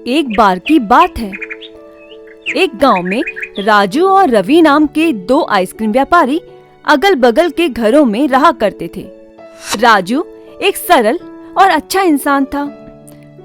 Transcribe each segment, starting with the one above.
एक बार की बात है, एक गांव में राजू और रवि नाम के दो आइसक्रीम व्यापारी अगल बगल के घरों में रहा करते थे। राजू एक सरल और अच्छा इंसान था।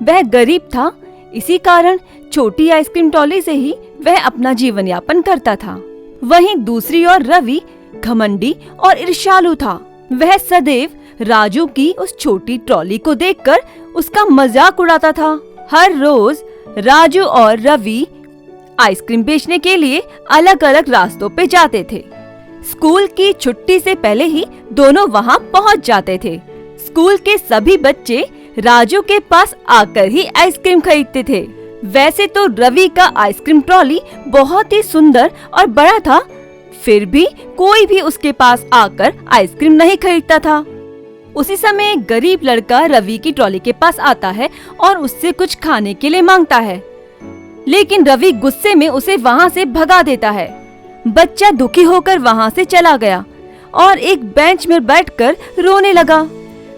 वह गरीब था, इसी कारण छोटी आइसक्रीम ट्रॉली से ही वह अपना जीवन यापन करता था। वहीं दूसरी ओर रवि घमंडी और ईर्ष्यालु था। वह सदैव राजू की उस छोटी ट्रॉली को देखकर उसका मजाक उड़ाता था। हर रोज राजू और रवि आइसक्रीम बेचने के लिए अलग अलग रास्तों पे जाते थे। स्कूल की छुट्टी से पहले ही दोनों वहाँ पहुँच जाते थे। स्कूल के सभी बच्चे राजू के पास आकर ही आइसक्रीम खरीदते थे। वैसे तो रवि का आइसक्रीम ट्रॉली बहुत ही सुंदर और बड़ा था, फिर भी कोई भी उसके पास आकर आइसक्रीम नहीं खरीदता था। उसी समय एक गरीब लड़का रवि की ट्रॉली के पास आता है और उससे कुछ खाने के लिए मांगता है, लेकिन रवि गुस्से में उसे वहाँ से भगा देता है। बच्चा दुखी होकर वहाँ से चला गया और एक बेंच में बैठकर रोने लगा।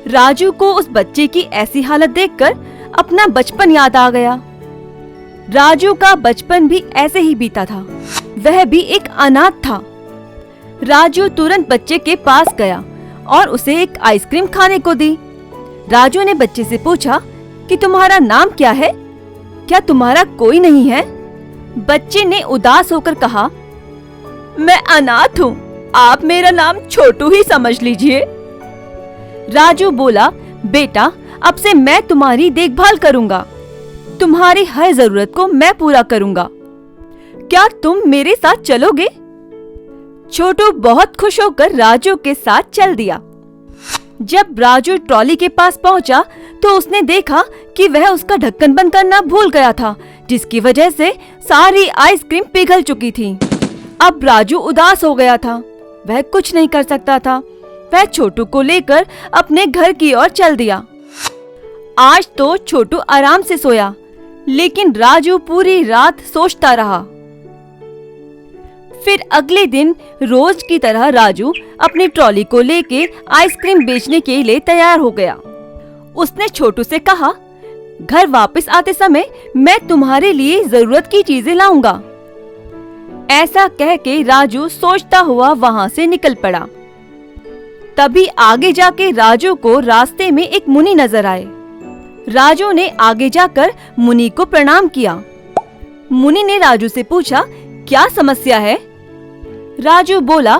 राजू को उस बच्चे की ऐसी हालत देखकर अपना बचपन याद आ गया। राजू का बचपन भी ऐसे ही बीता था। वह भी एक अनाथ था। राजू तुरंत बच्चे के पास गया और उसे एक आइसक्रीम खाने को दी। राजू ने बच्चे से पूछा कि तुम्हारा नाम क्या है? क्या तुम्हारा कोई नहीं है? बच्चे ने उदास होकर कहा, मैं अनाथ हूँ, आप मेरा नाम छोटू ही समझ लीजिए। राजू बोला, बेटा अब से मैं तुम्हारी देखभाल करूँगा, तुम्हारी हर जरूरत को मैं पूरा करूँगा। क्या तुम मेरे साथ चलोगे? छोटू बहुत खुश होकर राजू के साथ चल दिया। जब राजू ट्रॉली के पास पहुंचा तो उसने देखा कि वह उसका ढक्कन बंद करना भूल गया था, जिसकी वजह से सारी आइसक्रीम पिघल चुकी थी। अब राजू उदास हो गया था, वह कुछ नहीं कर सकता था। वह छोटू को लेकर अपने घर की ओर चल दिया। आज तो छोटू आराम से सोया, लेकिन राजू पूरी रात सोचता रहा। फिर अगले दिन रोज की तरह राजू अपनी ट्रॉली को लेके आइसक्रीम बेचने के लिए तैयार हो गया। उसने छोटू से कहा, घर वापस आते समय मैं तुम्हारे लिए जरूरत की चीजें लाऊंगा। ऐसा कह के राजू सोचता हुआ वहाँ से निकल पड़ा। तभी आगे जाके राजू को रास्ते में एक मुनि नजर आए। राजू ने आगे जाकर मुनि को प्रणाम किया। मुनि ने राजू से पूछा, क्या समस्या है? राजू बोला,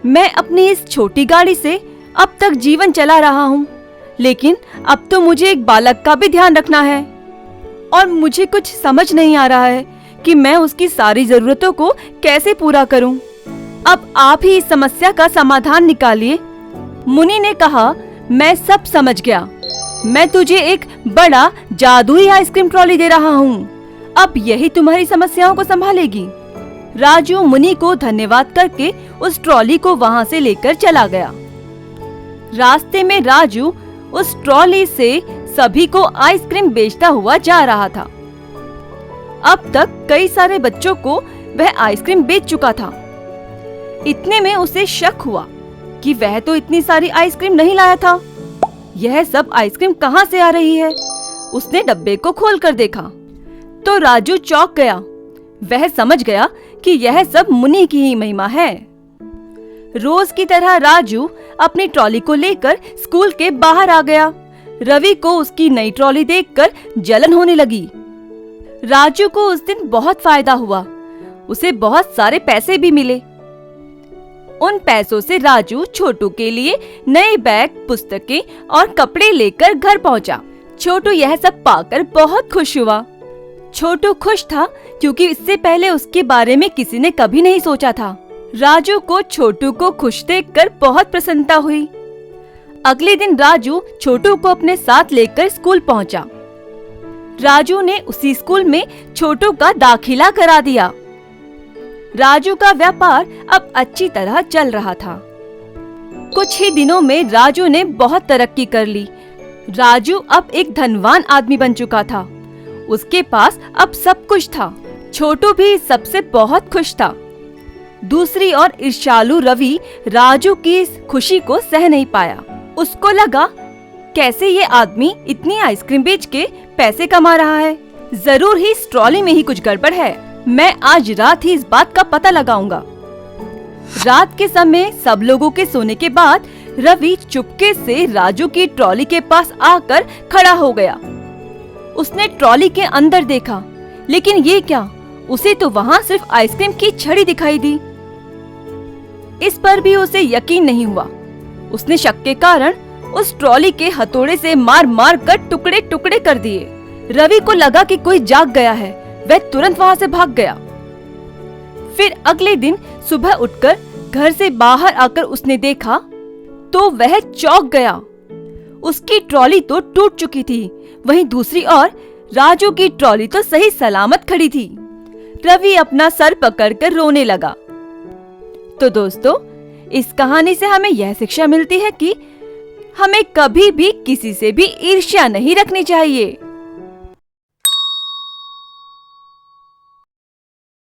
मैं अपनी इस छोटी गाड़ी से अब तक जीवन चला रहा हूँ, लेकिन अब तो मुझे एक बालक का भी ध्यान रखना है और मुझे कुछ समझ नहीं आ रहा है कि मैं उसकी सारी जरूरतों को कैसे पूरा करूँ। अब आप ही इस समस्या का समाधान निकालिए। मुनि ने कहा, मैं सब समझ गया। मैं तुझे एक बड़ा जादुई आइसक्रीम ट्रॉली दे रहा हूँ, अब यही तुम्हारी समस्याओं को संभालेगी। राजू मुनि को धन्यवाद करके उस ट्रॉली को वहाँ से लेकर चला गया। रास्ते में राजू उस ट्रॉली से सभी को आइसक्रीम बेचता हुआ जा रहा था। अब तक कई सारे बच्चों को वह आइसक्रीम बेच चुका था। इतने में उसे शक हुआ कि वह तो इतनी सारी आइसक्रीम नहीं लाया था। यह सब आइसक्रीम कहाँ से आ रही है? उसने डब्बे को खोलकर देखा तो राजू चौंक गया। वह समझ गया कि यह सब मुनि की ही महिमा है। रोज की तरह राजू अपनी ट्रॉली को लेकर स्कूल के बाहर आ गया। रवि को उसकी नई ट्रॉली देखकर जलन होने लगी। राजू को उस दिन बहुत फायदा हुआ, उसे बहुत सारे पैसे भी मिले। उन पैसों से राजू छोटू के लिए नए बैग, पुस्तकें और कपड़े लेकर घर पहुंचा। छोटू यह सब पाकर बहुत खुश हुआ। छोटू खुश था क्योंकि इससे पहले उसके बारे में किसी ने कभी नहीं सोचा था। राजू को छोटू को खुश देखकर बहुत प्रसन्नता हुई। अगले दिन राजू छोटू को अपने साथ लेकर स्कूल पहुंचा। राजू ने उसी स्कूल में छोटू का दाखिला करा दिया। राजू का व्यापार अब अच्छी तरह चल रहा था। कुछ ही दिनों में राजू ने बहुत तरक्की कर ली। राजू अब एक धनवान आदमी बन चुका था। उसके पास अब सब कुछ था। छोटू भी सबसे बहुत खुश था। दूसरी ओर ईर्ष्यालु रवि राजू की इस खुशी को सह नहीं पाया। उसको लगा, कैसे ये आदमी इतनी आइसक्रीम बेच के पैसे कमा रहा है। जरूर ही इस ट्रॉली में ही कुछ गड़बड़ है। मैं आज रात ही इस बात का पता लगाऊंगा। रात के समय सब लोगों के सोने के बाद रवि चुपके से राजू की ट्रॉली के पास आकर खड़ा हो गया। उसने ट्रॉली के अंदर देखा, लेकिन ये क्या, उसे तो वहाँ सिर्फ आइसक्रीम की छड़ी दिखाई दी। इस पर भी उसे यकीन नहीं हुआ। उसने शक के कारण उस ट्रॉली के हथौड़े से मार मार कर टुकड़े टुकड़े कर दिए। रवि को लगा कि कोई जाग गया है। वह तुरंत वहाँ से भाग गया। फिर अगले दिन सुबह उठकर घर से बाहर आकर उसने देखा तो वह चौंक गया। उसकी ट्रॉली तो टूट चुकी थी, वहीं दूसरी ओर राजू की ट्रॉली तो सही सलामत खड़ी थी। रवि अपना सर पकड़कर रोने लगा। तो दोस्तों, इस कहानी से हमें यह शिक्षा मिलती है कि हमें कभी भी किसी से भी ईर्ष्या नहीं रखनी चाहिए।